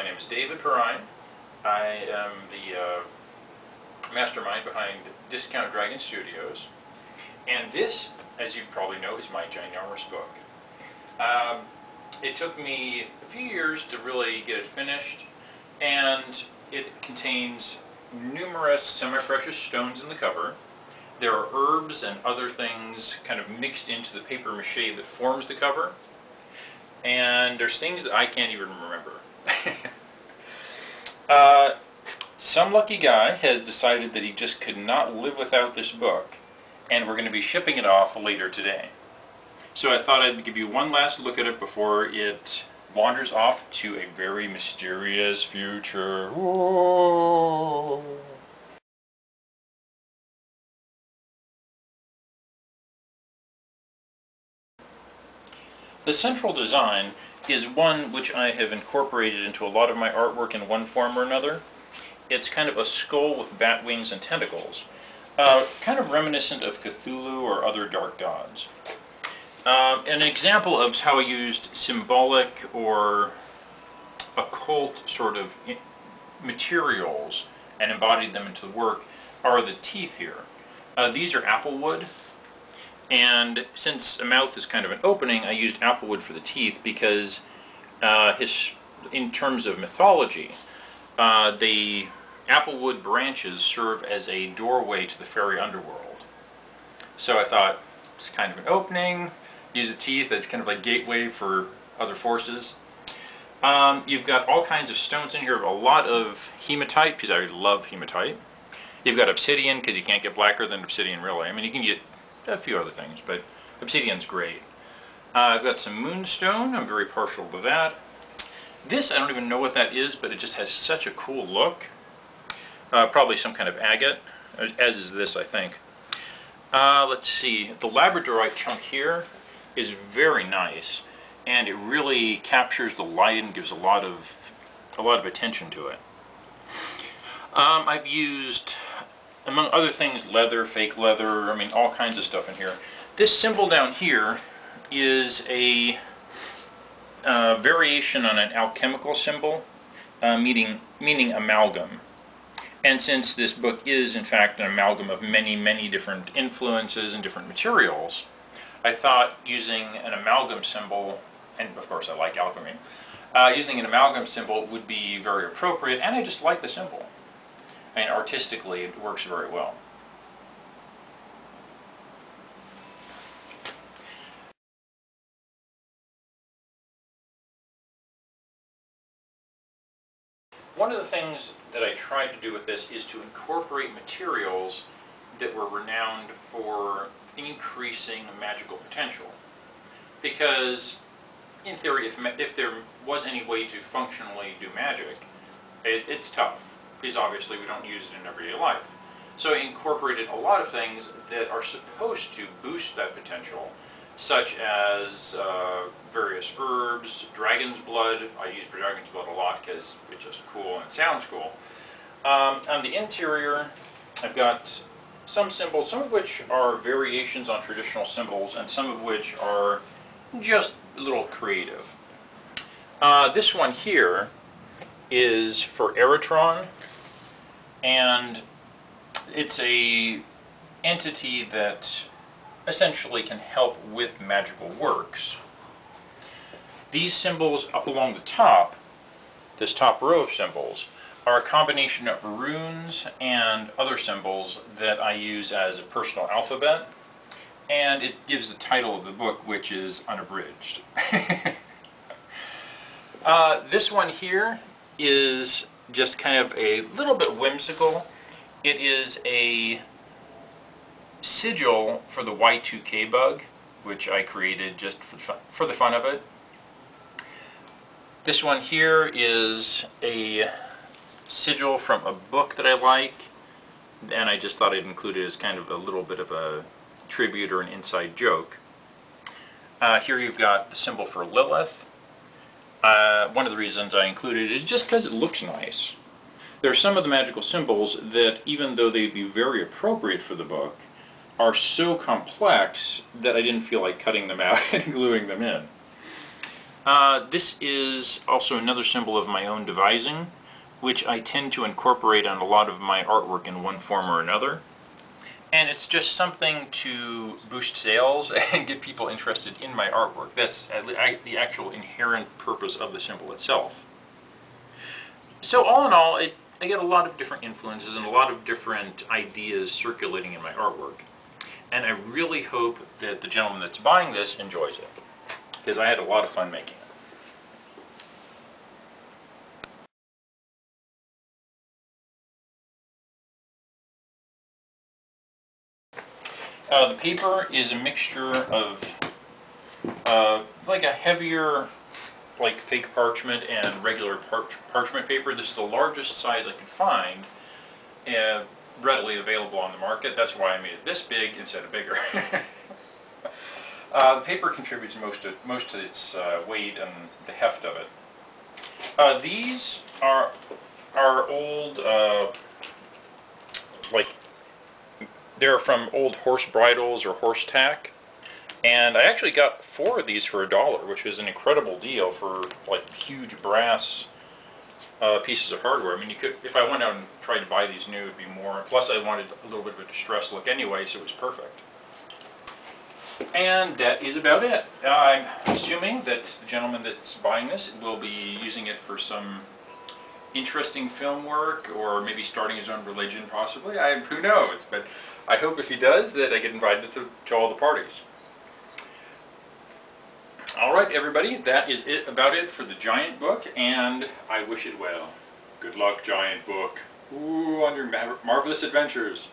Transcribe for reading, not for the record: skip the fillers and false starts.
My name is David Perrine. I am the mastermind behind Discount Dragon Studios. And this, as you probably know, is my ginormous book. It took me a few years to really get it finished, and it contains numerous semi-precious stones in the cover. There are herbs and other things kind of mixed into the paper mache that forms the cover. And there's things that I can't even remember. Some lucky guy has decided that he just could not live without this book, and we're going to be shipping it off later today. So I thought I'd give you one last look at it before it wanders off to a very mysterious future. Whoa. The central design is one which I have incorporated into a lot of my artwork in one form or another. It's kind of a skull with bat wings and tentacles, kind of reminiscent of Cthulhu or other dark gods. An example of how I used symbolic or occult sort of materials and embodied them into the work are the teeth here. These are applewood, and since a mouth is kind of an opening, I used applewood for the teeth because in terms of mythology, the applewood branches serve as a doorway to the fairy underworld. So I thought it's kind of an opening, use the teeth as kind of a gateway for other forces. You've got all kinds of stones in here, a lot of hematite, because I love hematite. You've got obsidian, because you can't get blacker than obsidian really. I mean, you can get a few other things, but obsidian's great. I've got some moonstone, I'm very partial to that. This, I don't even know what that is, but it just has such a cool look. Probably some kind of agate, as is this, I think. Let's see, the labradorite chunk here is very nice, and it really captures the light and gives a lot of attention to it. I've used, among other things, leather, fake leather, I mean all kinds of stuff in here. This symbol down here is a variation on an alchemical symbol, meaning amalgam. And since this book is in fact an amalgam of many different influences and different materials, I thought using an amalgam symbol, and of course I like alchemy, using an amalgam symbol would be very appropriate, and I just like the symbol. I mean, artistically it works very well. One of the things that I tried to do with this is to incorporate materials that were renowned for increasing magical potential. Because, in theory, if there was any way to functionally do magic, it's tough, because obviously we don't use it in everyday life. So I incorporated a lot of things that are supposed to boost that potential, such as various herbs, dragon's blood. I use dragon's blood a lot because it's just cool and it sounds cool. On the interior, I've got some symbols, some of which are variations on traditional symbols, and some of which are just a little creative. This one here is for Eritron, and it's a entity that essentially can help with magical works. These symbols up along the top, this top row of symbols, are a combination of runes and other symbols that I use as a personal alphabet, and it gives the title of the book, which is unabridged. This one here is just kind of a little bit whimsical. It is a sigil for the Y2K bug, which I created just for the fun of it. This one here is a sigil from a book that I like, and I just thought I'd include it as kind of a little bit of a tribute or an inside joke. Here you've got the symbol for Lilith. One of the reasons I included it is just because it looks nice. There are some of the magical symbols that, even though they'd be very appropriate for the book, are so complex that I didn't feel like cutting them out and gluing them in. This is also another symbol of my own devising, which I tend to incorporate on a lot of my artwork in one form or another. And it's just something to boost sales and get people interested in my artwork. That's the actual inherent purpose of the symbol itself. So all in all, I get a lot of different influences and a lot of different ideas circulating in my artwork. And I really hope that the gentleman that's buying this enjoys it, because I had a lot of fun making it. The paper is a mixture of like a heavier, like fake parchment and regular parchment paper. This is the largest size I could find readily available on the market. That's why I made it this big instead of bigger. The paper contributes most to its weight and the heft of it. These are old, they're from old horse bridles or horse tack, and I actually got 4 of these for $1, which is an incredible deal for like huge brass pieces of hardware. I mean, you could, if I went out and tried to buy these new, it'd be more. Plus, I wanted a little bit of a distressed look anyway, so it was perfect. And that is about it. I'm assuming that the gentleman that's buying this will be using it for some interesting film work, or maybe starting his own religion, possibly. Who knows? But I hope if he does, that I get invited to all the parties. Alright everybody, that is about it for the Giant book, and I wish it well. Good luck, Giant book. Ooh, on your marvelous adventures.